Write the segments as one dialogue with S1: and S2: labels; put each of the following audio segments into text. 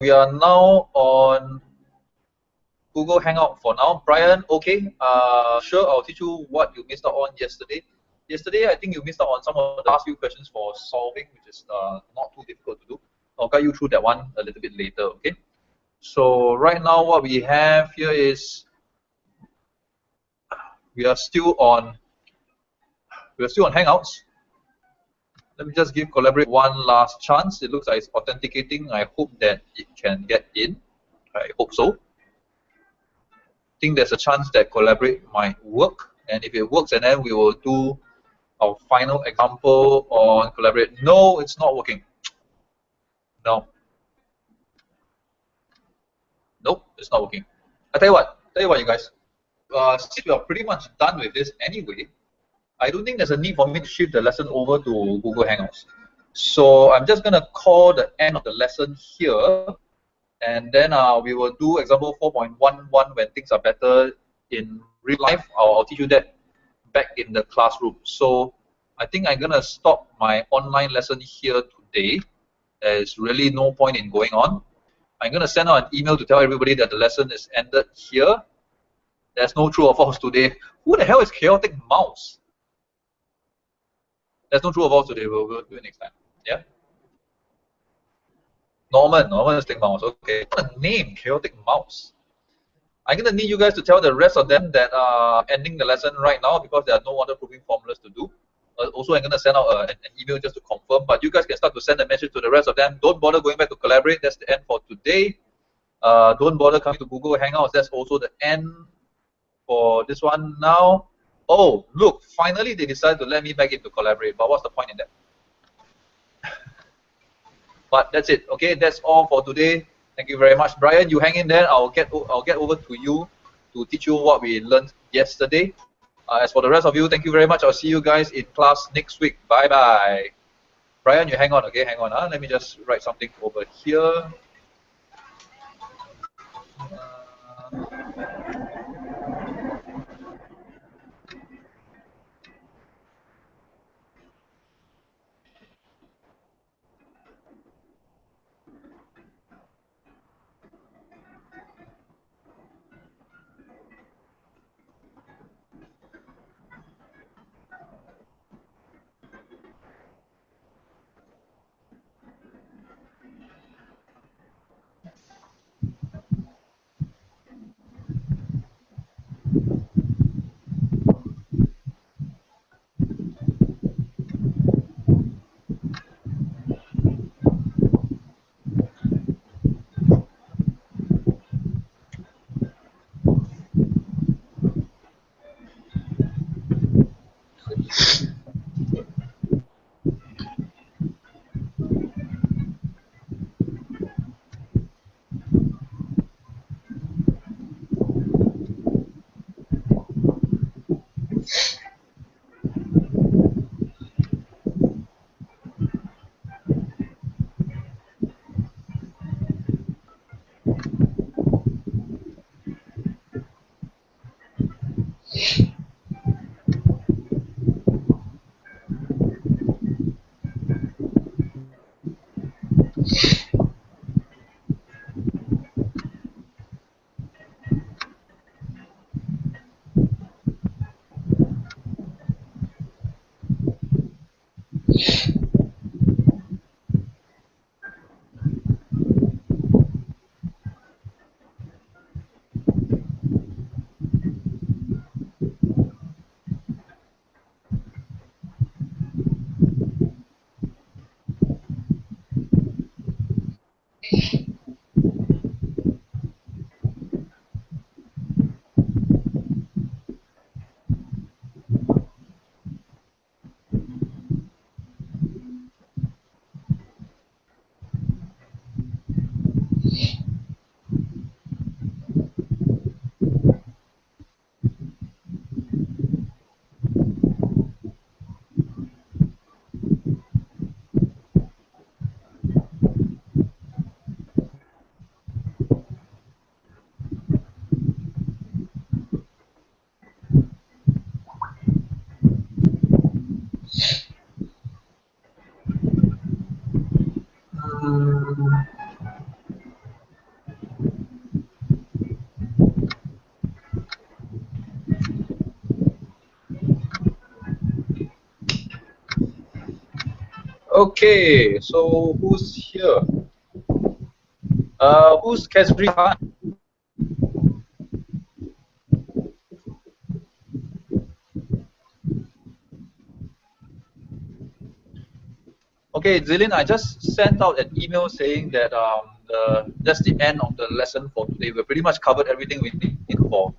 S1: We are now on Google Hangout for now. Brian, okay. Sure, I'll teach you what you missed out on yesterday. Yesterday, I think you missed out on some of the last few questions for solving, which is not too difficult to do. I'll guide you through that one a little bit later, okay? So right now, what we have here is we are still on Hangouts. Let me just give Collaborate one last chance. It looks like it's authenticating. I hope that it can get in. I hope so. I think there's a chance that Collaborate might work. And if it works, and then we will do our final example on Collaborate. No, it's not working. No. Nope, it's not working. I tell you what, you guys. Since we are pretty much done with this anyway, I don't think there's a need for me to shift the lesson over to Google Hangouts. So I'm just gonna call the end of the lesson here, and then we will do example 4.11 when things are better in real life. I'll teach you that back in the classroom. So I think I'm gonna stop my online lesson here today. There's really no point in going on. I'm gonna send out an email to tell everybody that the lesson is ended here. There's no true or false today. Who the hell is Chaotic Mouse? There's no true or false today. We'll do it next time. Yeah. Norman is Chaotic Mouse. Okay. What a name, Chaotic Mouse. I'm gonna need you guys to tell the rest of them that are ending the lesson right now because there are no other proving formulas to do. Also, I'm gonna send out an email just to confirm. But you guys can start to send a message to the rest of them. Don't bother going back to Collaborate. That's the end for today. Don't bother coming to Google Hangouts. That's also the end for this one now. Oh, look, finally they decided to let me back into Collaborate, but what's the point in that? But that's it. Okay, that's all for today. Thank you very much. Brian, you hang in there. I'll get over to you to teach you what we learned yesterday. As for the rest of you, thank you very much. I'll see you guys in class next week. Bye-bye. Brian, you hang on, okay? Hang on. Let me just write something over here. Okay, so who's here? Who's Kesri Khan? Okay, Zilin, I just sent out an email saying that that's the end of the lesson for today. We've pretty much covered everything we need for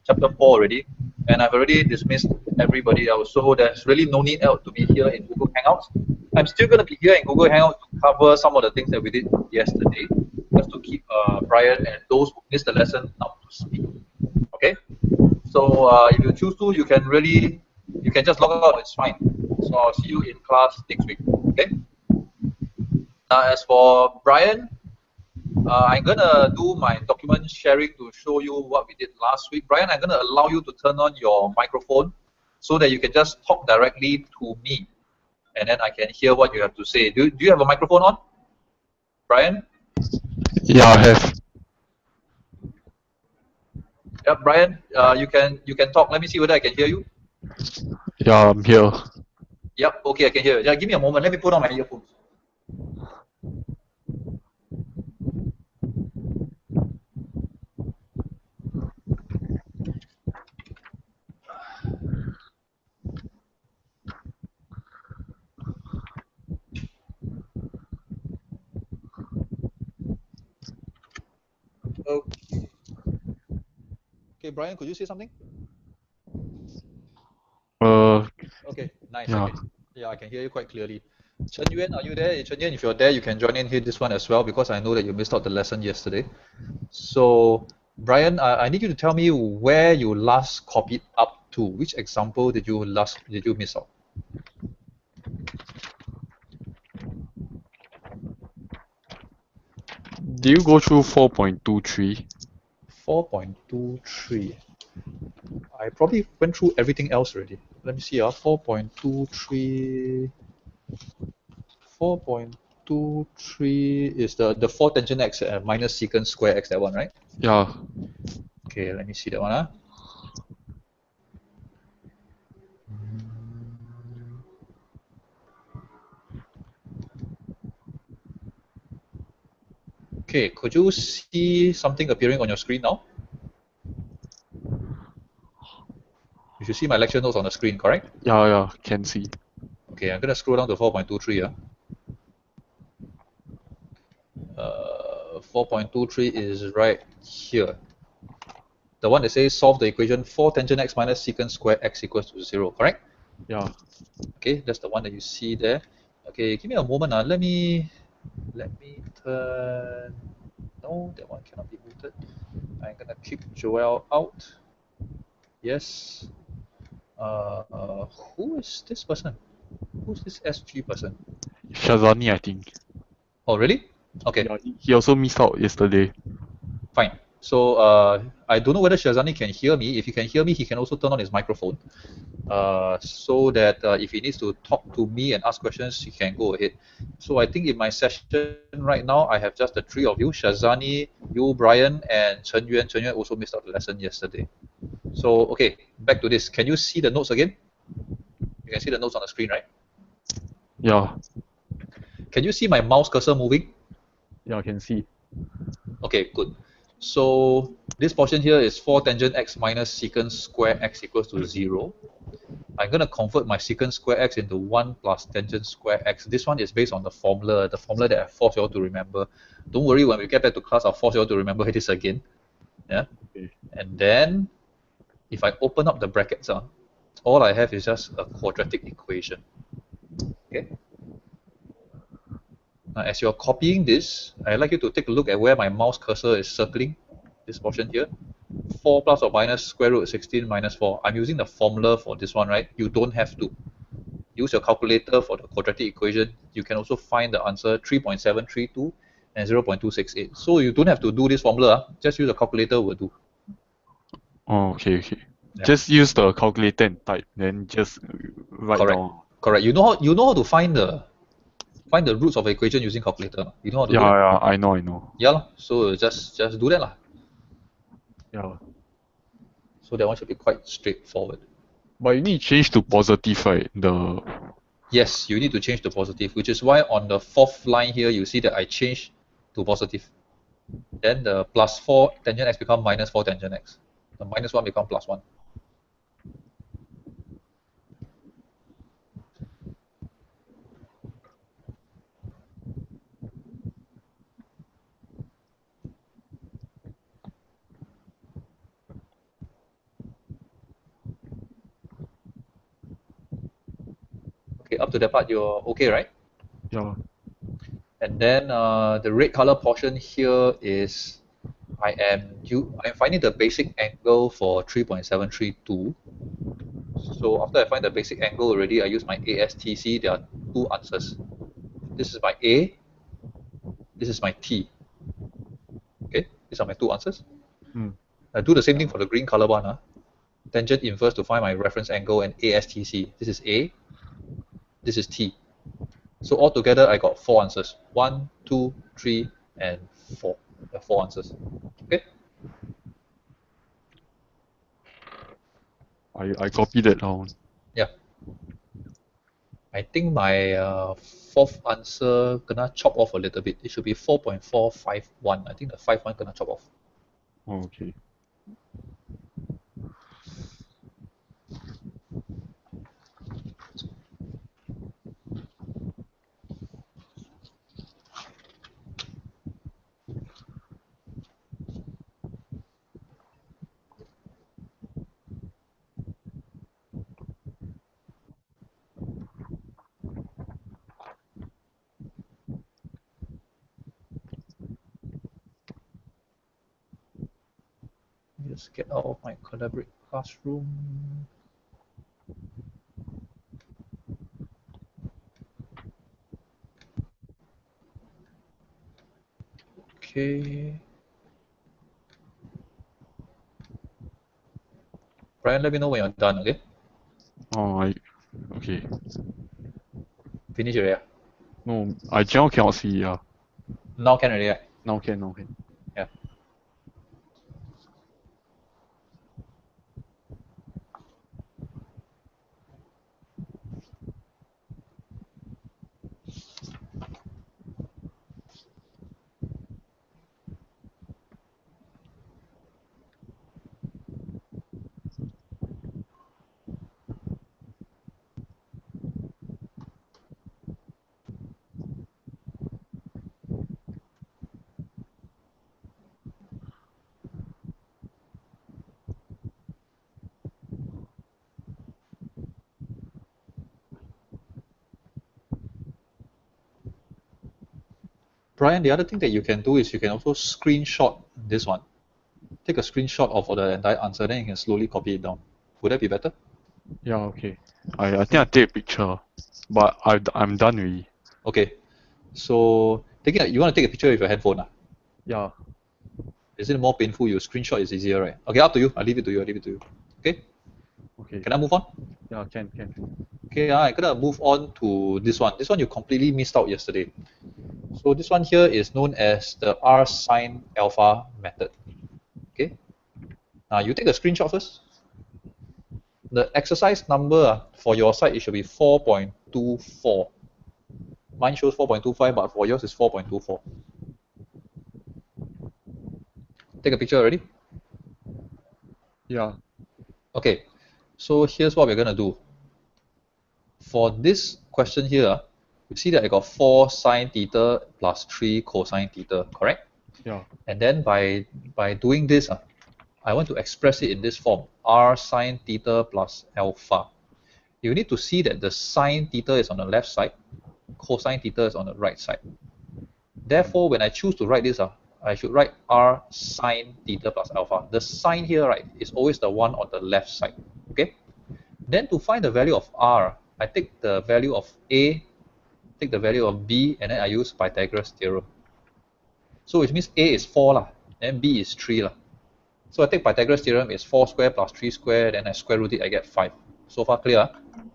S1: chapter 4 already, and I've already dismissed everybody else. So there's really no need else to be here in Google Hangouts. I'm still going to be here in Google Hangouts to cover some of the things that we did yesterday, just to keep Brian and those who missed the lesson up to speed. Okay, so if you choose to, you can just log out. It's fine. So I'll see you in class next week. Okay. As for Brian, I'm gonna do my document sharing to show you what we did last week. Brian, I'm gonna allow you to turn on your microphone so that you can just talk directly to me, and then I can hear what you have to say. Do you have a microphone on, Brian?
S2: Yeah, I have.
S1: Yeah, Brian, you can talk. Let me see whether I can hear you.
S2: Yeah, I'm here.
S1: Yep, okay, I can hear you. Yeah, give me a moment. Let me put on my earphones. Okay. Okay, Brian, could you say something? Okay, nice.
S2: Yeah.
S1: Okay. Yeah, I can hear you quite clearly. Chen Yuan, are you there? Chen Yuan, if you're there, you can join in here this one as well because I know that you missed out the lesson yesterday. So, Brian, I need you to tell me where you last copied up to. Which example did you miss out?
S2: Do you go through 4.23?
S1: 4.23. I probably went through everything else already. Let me see. 4.23. 4.23 is the 4 tangent x minus secant square x, that one, right?
S2: Yeah.
S1: Okay, let me see that one. Okay, could you see something appearing on your screen now? You should see my lecture notes on the screen, correct?
S2: Yeah, can see.
S1: Okay, I'm going to scroll down to 4.23. 4.23 is right here. The one that says solve the equation 4 tangent x minus secant square x equals to 0, correct?
S2: Yeah.
S1: Okay, that's the one that you see there. Okay, give me a moment. Let me turn. No, that one cannot be muted. I'm gonna kick Joel out. Yes. Who is this person? Who's this SG person?
S2: Shazani, I think.
S1: Oh, really? Okay,
S2: Yeah, he also missed out yesterday.
S1: fine. So I don't know whether Shazani can hear me. If he can hear me, he can also turn on his microphone, so that if he needs to talk to me and ask questions, he can go ahead. So I think in my session right now, I have just the three of you: Shazani, you, Brian, and Chen Yuan. Chen Yuan also missed out the lesson yesterday. So okay, back to this. Can you see the notes again? You can see the notes on the screen, right?
S2: Yeah.
S1: Can you see my mouse cursor moving?
S2: Yeah, I can see.
S1: Okay, good. So this portion here is 4 tangent x minus secant square x equals to 0. I'm going to convert my secant square x into 1 plus tangent square x. This one is based on the formula that I forced you all to remember. Don't worry, when we get back to class, I'll force you all to remember this again. Yeah.
S2: Okay.
S1: And then if I open up the brackets, all I have is just a quadratic equation. Okay. Now, as you're copying this, I'd like you to take a look at where my mouse cursor is circling, this portion here. 4 plus or minus square root 16 minus 4. I'm using the formula for this one, right? You don't have to. Use your calculator for the quadratic equation. You can also find the answer 3.732 and 0.268. So you don't have to do this formula. Just use a calculator will do.
S2: Oh, okay.
S1: Yeah.
S2: Just use the calculator and type, then just write
S1: Correct.
S2: down.
S1: Correct. You know how to find the roots of the equation using calculator. You know how to do that?
S2: Yeah, I know.
S1: Yeah. So just do that lah.
S2: Yeah.
S1: So that one should be quite straightforward.
S2: But you need to change to positive, right?
S1: Yes, you need to change to positive, which is why on the fourth line here, you see that I change to positive. Then the plus 4 tangent x become minus 4 tangent x. The minus 1 become plus 1. Okay, up to that part, you're okay, right?
S2: Yeah.
S1: And then the red color portion here is I'm finding the basic angle for 3.732. So after I find the basic angle already, I use my ASTC. There are two answers. This is my A, this is my T. Okay, these are my two answers.
S2: Mm.
S1: I do the same thing for the green color one. Tangent inverse to find my reference angle and ASTC. This is A, this is T. So altogether, I got four answers. 1, 2, 3, and 4. There are four answers. Okay.
S2: I copied that down.
S1: Yeah. I think my fourth answer gonna chop off a little bit. It should be 4.451. I think the 5 one gonna chop off.
S2: Oh, okay.
S1: Just get out of my collaborate classroom. Okay. Brian, let me know when you're done, okay?
S2: Oh, okay.
S1: Finish already.
S2: No, I now cannot see. Yeah.
S1: Now can already, right?
S2: Now can.
S1: Yeah. Brian, the other thing that you can do is you can also screenshot this one. Take a screenshot of the entire answer, then you can slowly copy it down. Would that be better?
S2: Yeah, okay. I think I take a picture, but I'm done already.
S1: Okay. So you want to take a picture with your headphone?
S2: Yeah.
S1: Is it more painful? You screenshot is easier, right? Okay, up to you. I leave it to you. Okay.
S2: Okay.
S1: Can I move on?
S2: Yeah, can.
S1: Okay, I'm gonna move on to this one. This one you completely missed out yesterday. So this one here is known as the R sine alpha method. Okay. Now you take a screenshot first. The exercise number for your side, it should be 4.24. Mine shows 4.25, but for yours is 4.24. Take a picture already?
S2: Yeah.
S1: Okay, so here's what we're gonna do. For this question here, you see that I got 4 sine theta plus 3 cosine theta, correct?
S2: Yeah.
S1: And then by doing this, I want to express it in this form, r sine theta plus alpha. You need to see that the sine theta is on the left side, cosine theta is on the right side. Therefore, when I choose to write this, I should write r sine theta plus alpha. The sine here, right, is always the one on the left side. Okay. Then to find the value of r, I take the value of a, take the value of b, and then I use Pythagoras theorem. So which means a is 4 lah, then b is 3 lah. So I take Pythagoras theorem is 4 square plus 3 square, then I square root it, I get 5. So far clear?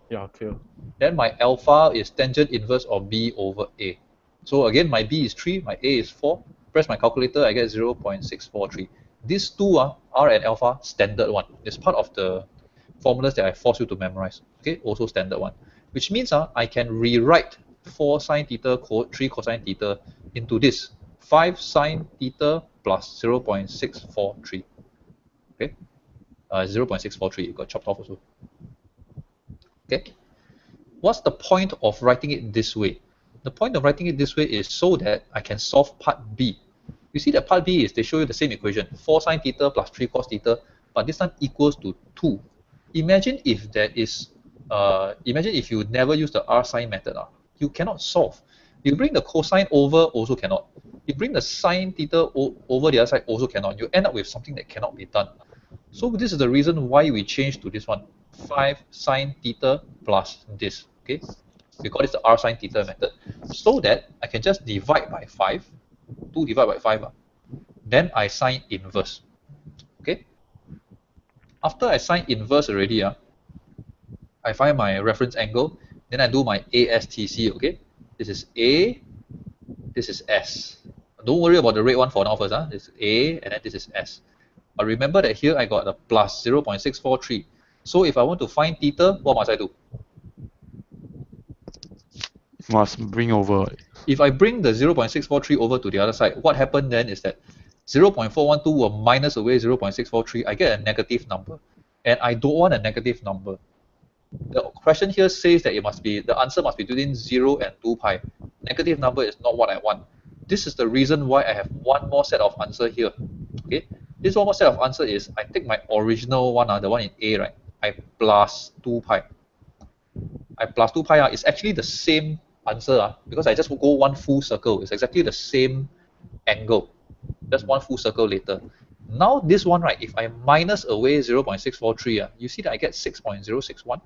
S2: Yeah, clear.
S1: Then my alpha is tangent inverse of b over a. So again, my b is 3, my a is 4. Press my calculator, I get 0.643. These two are r and alpha, standard one. It's part of the formulas that I force you to memorize. Okay, also standard one. which means I can rewrite 4 sine theta, 3 cosine theta into this 5 sine theta plus 0.643. Okay, 0.643, it got chopped off also. Okay, what's the point of writing it this way? The point of writing it this way is so that I can solve part B. You see that part B is they show you the same equation, 4 sine theta plus 3 cos theta, but this time equals to 2. Imagine if there is, imagine if you never use the R sine method, you cannot solve. You bring the cosine over, also cannot. You bring the sine theta over the other side, also cannot. You end up with something that cannot be done. So this is the reason why we change to this one, 5 sine theta plus this. Okay, we call this the R sine theta method, so that I can just divide by 5, 2 divided by 5, then I sine inverse. Okay, after I sine inverse already, I find my reference angle, then I do my ASTC. Okay, this is A, this is S. Don't worry about the red one for now first. This is A, and then this is S. But remember that here I got a plus 0.643. So if I want to find theta, what must I do?
S2: Must bring over.
S1: If I bring the 0.643 over to the other side, what happened then is that 0.412 will minus away 0.643. I get a negative number, and I don't want a negative number. The question here says that it must be, the answer must be between 0 and 2 pi. Negative number is not what I want. This is the reason why I have one more set of answer here. Okay, this one more set of answer is I take my original one, the one in A, right? I plus 2 pi. I plus 2 pi is actually the same answer because I just go one full circle. It's exactly the same angle, just one full circle later. Now this one, right, if I minus away 0.643, you see that I get 6.061,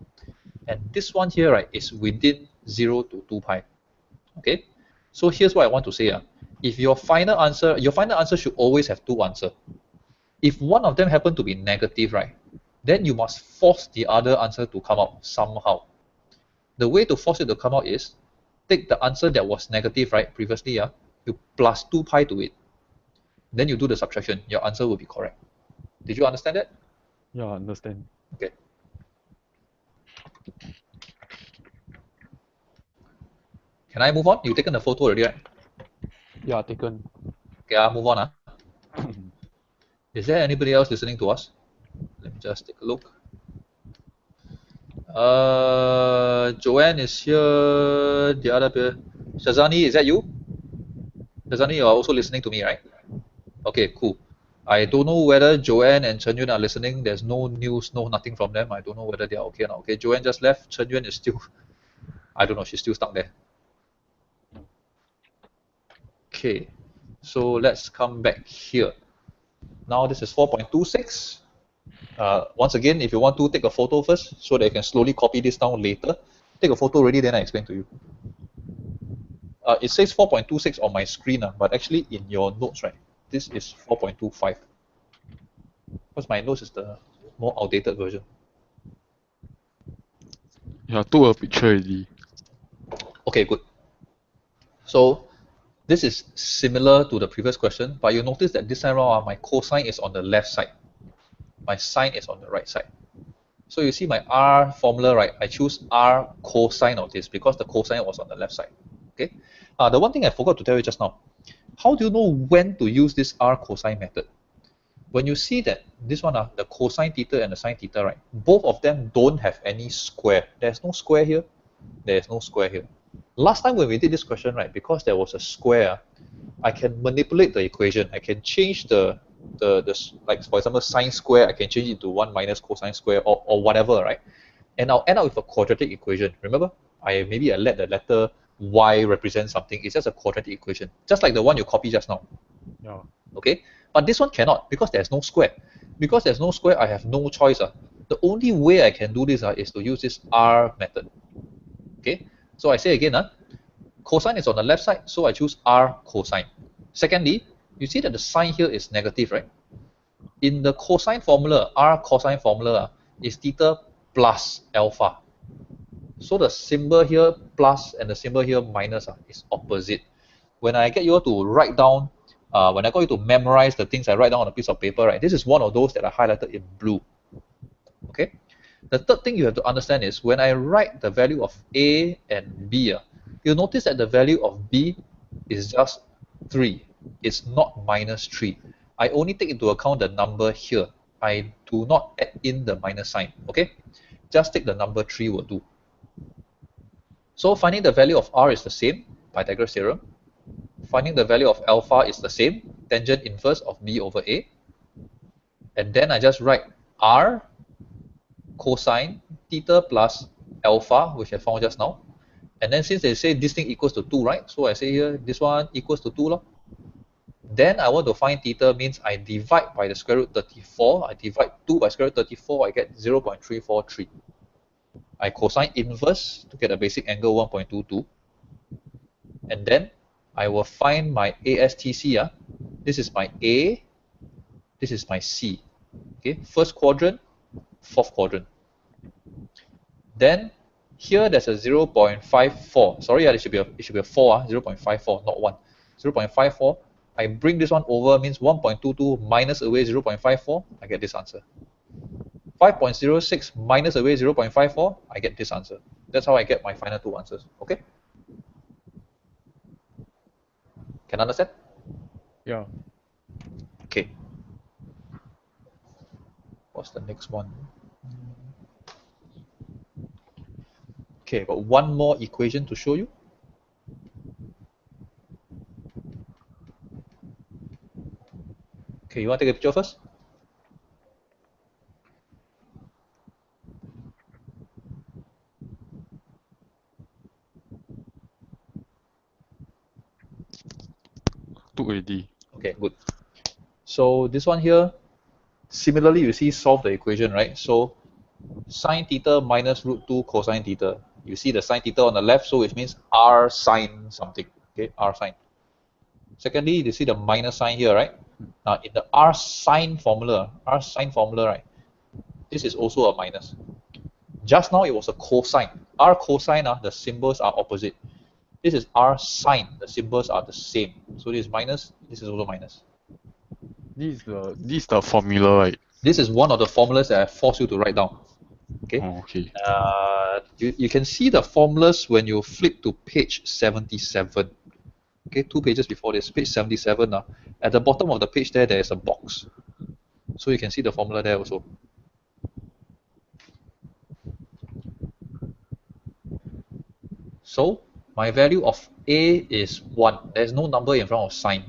S1: and this one here, right, is within 0 to 2 pi. Okay, so here's what I want to say. If your final answer should always have two answers. If one of them happen to be negative, right, then you must force the other answer to come out somehow. The way to force it to come out is take the answer that was negative, right, previously, you plus 2 pi to it. Then you do the subtraction. Your answer will be correct. Did you understand that?
S2: Yeah, I understand.
S1: Okay. Can I move on? You've taken the photo already, right?
S2: Yeah, taken.
S1: Okay, I'll move on. Is there anybody else listening to us? Let me just take a look. Joanne is here. The other Shazani, is that you? Shazani, you are also listening to me, right? Okay, cool. I don't know whether Joanne and Chen Yun are listening. There's no news, no nothing from them. I don't know whether they are okay or not. Okay, Joanne just left. Chen Yun is still, I don't know, she's still stuck there. Okay, so let's come back here. Now this is 4.26. Once again, if you want to take a photo first so that you can slowly copy this down later, take a photo already, then I explain to you. It says 4.26 on my screen, but actually in your notes, right, this is 4.25. Because my notes is the more outdated version.
S2: Yeah, took a picture already.
S1: Okay, good. So this is similar to the previous question, but you notice that this time around, my cosine is on the left side. My sine is on the right side. So you see my R formula, right? I choose R cosine of this because the cosine was on the left side. Okay. The one thing I forgot to tell you just now, how do you know when to use this R cosine method? When you see that this one, the cosine theta and the sine theta, right? Both of them don't have any square. There's no square here. There's no square here. Last time when we did this question, right, because there was a square, I can manipulate the equation. I can change the like for example sine square, I can change it to 1 minus cosine square or whatever, right? And I'll end up with a quadratic equation. Remember, maybe I let the letter y represent something. It's just a quadratic equation, just like the one you copied just now.
S2: Yeah.
S1: Okay, but this one cannot because there's no square. Because there's no square, I have no choice. The only way I can do this is to use this R method. Okay, so I say again, cosine is on the left side, so I choose R cosine. Secondly, you see that the sign here is negative, right? In the cosine formula, R cosine formula is theta plus alpha. So the symbol here plus and the symbol here minus is opposite. When I get you all to write down, when I got you to memorize the things I write down on a piece of paper, right? This is one of those that I highlighted in blue. Okay. The third thing you have to understand is when I write the value of A and B, you'll notice that the value of B is just 3. It's not minus 3. I only take into account the number here. I do not add in the minus sign, okay? Just take the number 3 will do. So finding the value of R is the same, Pythagoras theorem. Finding the value of alpha is the same, tangent inverse of B over A. And then I just write R cosine theta plus alpha, which I found just now. And then since they say this thing equals to 2, right? So I say here, this one equals to 2. Lor. Then I want to find theta means I divide by the square root 34. I divide 2 by square root 34, I get 0.343. I cosine inverse to get a basic angle 1.22. And then I will find my ASTC. This is my A, this is my C. Okay, first quadrant, fourth quadrant. Then here there's a 0.54. Sorry, it should be a 4, 0.54, not 1. 0.54. I bring this one over, means 1.22 minus away 0.54, I get this answer. 5.06 minus away 0.54, I get this answer. That's how I get my final two answers. Okay? Can understand?
S2: Yeah.
S1: Okay. What's the next one? Okay, got one more equation to show you. Okay, you want to take a picture first?
S2: Took already.
S1: Okay, good. So this one here, similarly, you see solve the equation, right? So sine theta minus root 2 cosine theta. You see the sine theta on the left, so which means r sine something. Okay, r sine. Secondly, you see the minus sign here, right? Now in the r sine formula, right? This is also a minus. Just now it was a cosine. R cosine, the symbols are opposite. This is r sine. The symbols are the same. So this is minus. This is also minus.
S2: This is the formula, right?
S1: This is one of the formulas that I force you to write down. Okay.
S2: Oh, okay.
S1: You can see the formulas when you flip to page 77. Okay, 2 pages before this, page 77. At the bottom of the page there is a box. So you can see the formula there also. So my value of A is 1. There's no number in front of sine.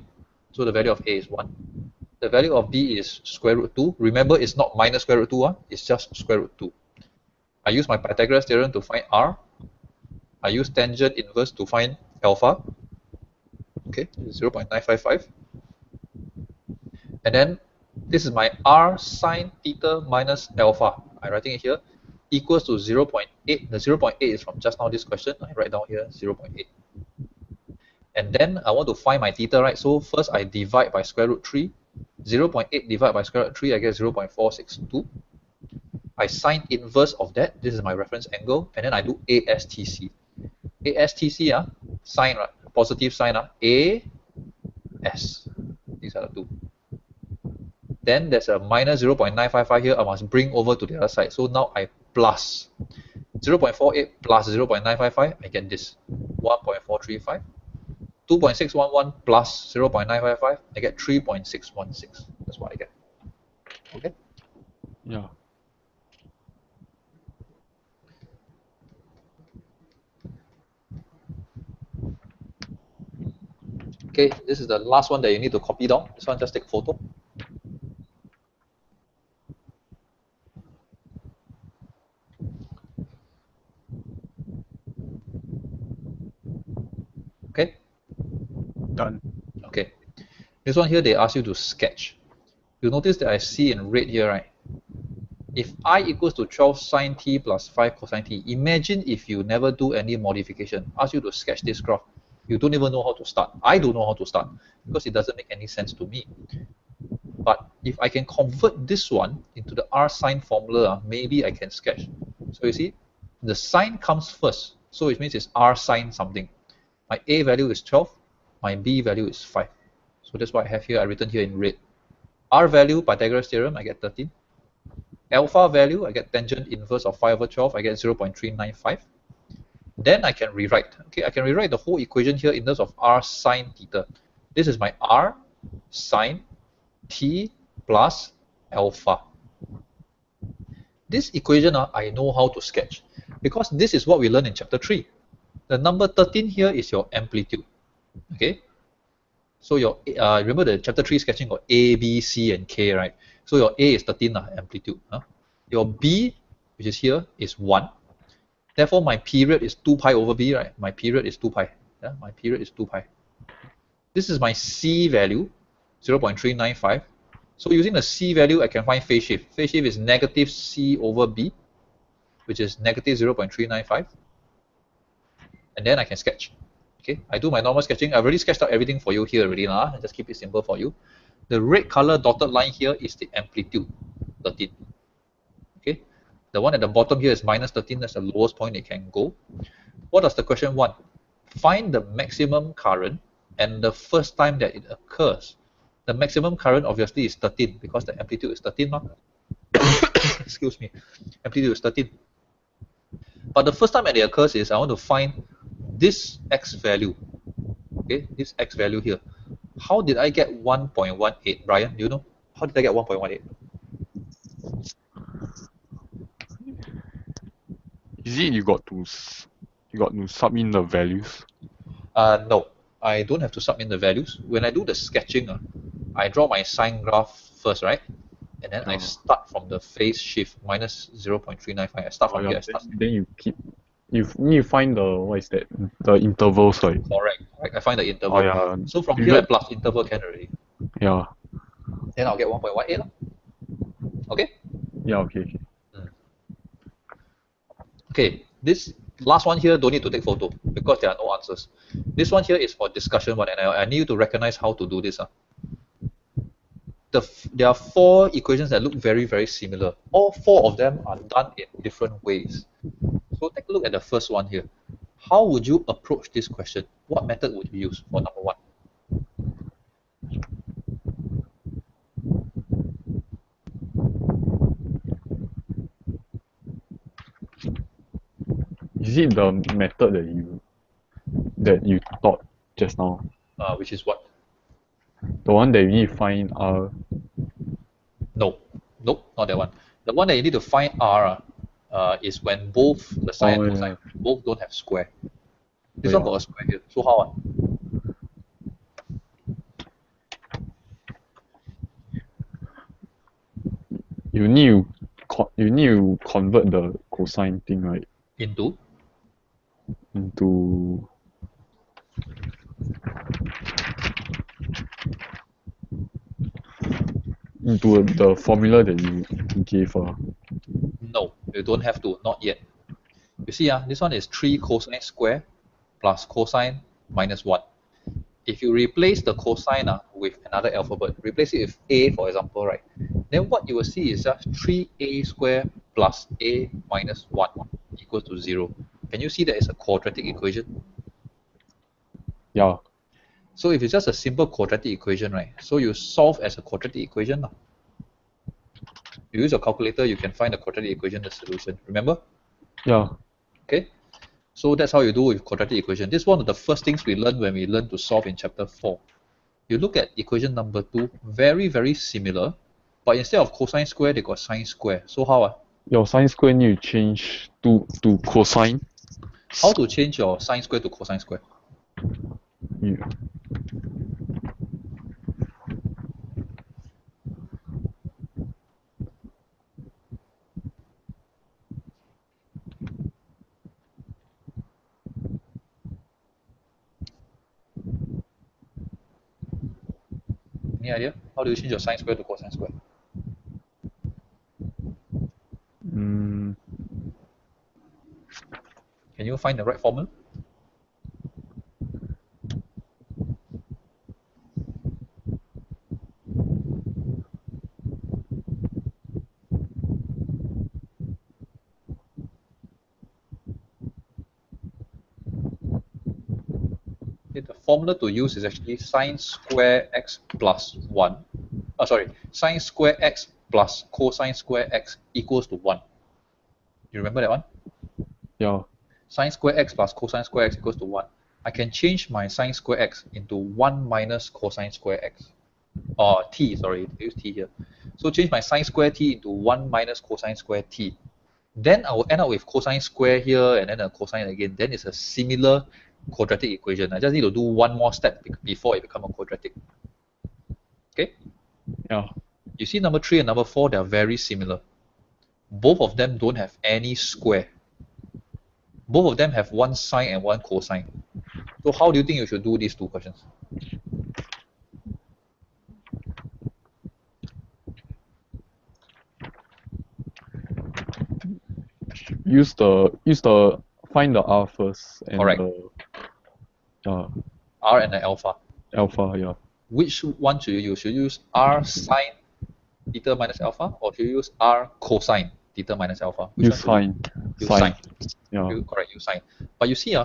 S1: So the value of A is 1. The value of B is square root 2. Remember, it's not minus square root 2. It's just square root 2. I use my Pythagoras theorem to find R. I use tangent inverse to find alpha. Okay, 0.955. And then this is my R sine theta minus alpha. I'm writing it here, equals to 0.8. The 0.8 is from just now this question. I write down here 0.8. And then I want to find my theta, right? So first I divide by square root 3. 0.8 divided by square root 3, I get 0.462. I sine inverse of that. This is my reference angle. And then I do ASTC. ASTC, sine, right? Positive sign, A, S. These are the two. Then there's a minus 0.955 here. I must bring over to the other side. So now I plus 0.48 plus 0.955. I get this 1.435. 2.611 plus 0.955. I get 3.616. That's what I get. Okay.
S2: Yeah.
S1: Okay, this is the last one that you need to copy down. This one, just take photo. Okay.
S2: Done.
S1: Okay. This one here, they ask you to sketch. You notice that I see in red here, right? If I equals to 12 sine t plus 5 cosine t, imagine if you never do any modification, ask you to sketch this graph. You don't even know how to start. I don't know how to start because it doesn't make any sense to me. But if I can convert this one into the R sine formula, maybe I can sketch. So you see, the sine comes first. So it means it's R sine something. My A value is 12. My B value is 5. So that's what I have here. I written here in red. R value, Pythagoras theorem, I get 13. alpha value, I get tangent inverse of 5 over 12, I get 0.395. Then I can rewrite. Okay, I can rewrite the whole equation here in terms of r sine theta. This is my r sine t plus alpha. This equation I know how to sketch because this is what we learned in chapter 3. The number 13 here is your amplitude. Okay, so your remember the chapter 3 sketching got A, B, C, and K, right? So your A is 13 amplitude. Your B, which is here, is 1. Therefore, my period is 2 pi over B, right? My period is 2 pi. Yeah, my period is 2 pi. This is my C value, 0.395. So using the C value, I can find phase shift. Phase shift is negative C over B, which is negative 0.395. And then I can sketch. Okay, I do my normal sketching. I've already sketched out everything for you here already. I just keep it simple for you. The red color dotted line here is the amplitude, 13. Okay, the one at the bottom here is minus 13. That's the lowest point it can go. What does the question want? Find the maximum current and the first time that it occurs. The maximum current obviously is 13 because the amplitude is 13. Excuse me, amplitude is 13. But the first time that it occurs is I want to find this x value. Okay, this x value here. How did I get 1.18? Brian, do you know? How did I get 1.18?
S2: Is it you got to sub in the values?
S1: No, I don't have to sub in the values. When I do the sketching, I draw my sine graph first, right? And then I start from the phase shift minus 0.395. I start from here.
S2: Then you need to find the, what is that? The intervals, right?
S1: Correct. I find the interval.
S2: Oh, yeah.
S1: So from here, I plus interval can already.
S2: Yeah.
S1: Then I'll get 1.18. Okay?
S2: Yeah, okay.
S1: Okay, this last one here, don't need to take photo because there are no answers. This one here is for discussion one, and I need you to recognize how to do this. There are 4 equations that look very, very similar. All 4 of them are done in different ways. So take a look at the first one here. How would you approach this question? What method would you use for number 1?
S2: Is it the method that you taught just now?
S1: Which is what?
S2: The one that you need to find R?
S1: No, nope, not that one. The one that you need to find R is when both the sine and cosine both don't have square. This one got a square here. So how?
S2: You need to convert the cosine thing, right?
S1: Into
S2: the formula that you gave.
S1: No, you don't have to, not yet. You see, this one is 3 cosine square plus cosine minus 1. If you replace the cosine with another alphabet, replace it with a, for example, right? Then what you will see is just 3a square plus a minus 1 equals to 0. Can you see that it's a quadratic equation?
S2: Yeah.
S1: So if it's just a simple quadratic equation, right? So you solve as a quadratic equation. You use your calculator, you can find the quadratic equation, the solution. Remember?
S2: Yeah.
S1: Okay. So that's how you do with quadratic equation. This is one of the first things we learned when we learned to solve in chapter 4. You look at equation number 2, very, very similar, but instead of cosine square, they got sine square. So how?
S2: Your sine square need to change to cosine.
S1: How to change your sine square to cosine square?
S2: Yeah.
S1: Any idea? How do you change your sine square to cosine square? Can you find the right formula? The formula to use is actually sine square x plus 1. Sine square x plus cosine square x equals to 1. You remember that one?
S2: Yeah.
S1: Sine square x plus cosine square x equals to 1. I can change my sine square x into 1 minus cosine square x. Or t, sorry, I use t here. So change my sine square t into 1 minus cosine square t. Then I will end up with cosine square here and then a cosine again. Then it's a similar quadratic equation. I just need to do one more step before it becomes a quadratic. Okay?
S2: Yeah.
S1: You see number 3 and number 4, they are very similar. Both of them don't have any square. Both of them have one sine and one cosine. So how do you think you should do these two questions?
S2: Use the find the R first and
S1: Correct.
S2: the
S1: R and the alpha.
S2: alpha, yeah.
S1: Which one should you use? Should you use R sine theta minus alpha, or should you use R cosine theta minus alpha? Which
S2: Use
S1: one
S2: sine.
S1: use sine?
S2: Yeah.
S1: Correct, use sine. But you see,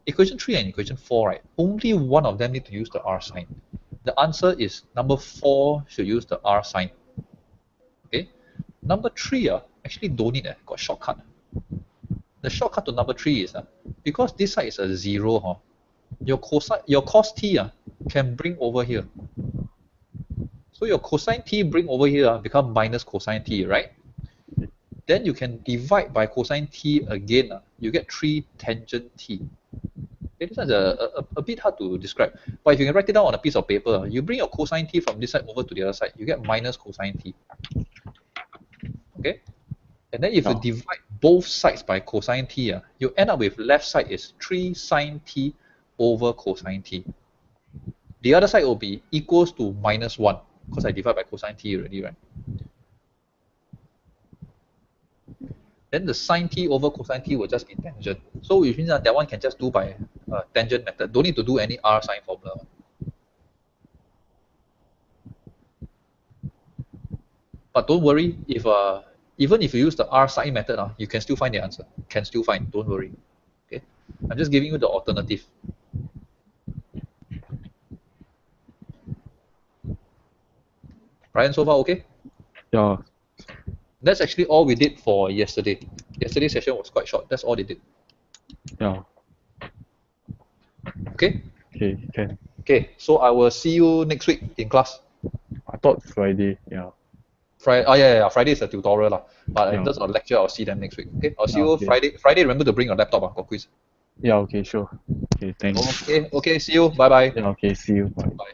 S1: equation 3 and equation 4, right? Only one of them need to use the R sine. The answer is number 4 should use the R sine. Okay. Number 3, actually don't need got shortcut. The shortcut to number 3 is because this side is a 0, your cos t can bring over here. So your cosine t bring over here become minus cosine t, right? Then you can divide by cosine t again. You get 3 tangent t. Okay, this one's a bit hard to describe. But if you can write it down on a piece of paper, you bring your cosine t from this side over to the other side, you get minus cosine t. Okay? And then if you divide both sides by cosine t, you end up with left side is 3 sine t over cosine t. The other side will be equals to minus 1, because I divide by cosine t already, right? Then the sine t over cosine t will just be tangent. So which means that one can just do by tangent method. Don't need to do any R sine formula. But don't worry, if even if you use the R sine method, you can still find the answer. Can still find, don't worry. Okay, I'm just giving you the alternative. Ryan, so far okay?
S2: Yeah.
S1: That's actually all we did for yesterday. Yesterday's session was quite short. That's all they did.
S2: Yeah.
S1: Okay?
S2: Okay, can.
S1: Okay, so I will see you next week in class.
S2: I thought Friday, yeah.
S1: Friday, yeah, Friday is a tutorial. But in
S2: Yeah.
S1: terms of lecture, I'll see them next week. Okay, I'll see
S2: Yeah,
S1: you
S2: okay.
S1: Friday. Friday, remember to bring your laptop for quiz.
S2: Yeah, okay, sure. Okay, thanks.
S1: Okay, see you. Bye-bye.
S2: Yeah, okay, see you. Bye.
S1: Bye.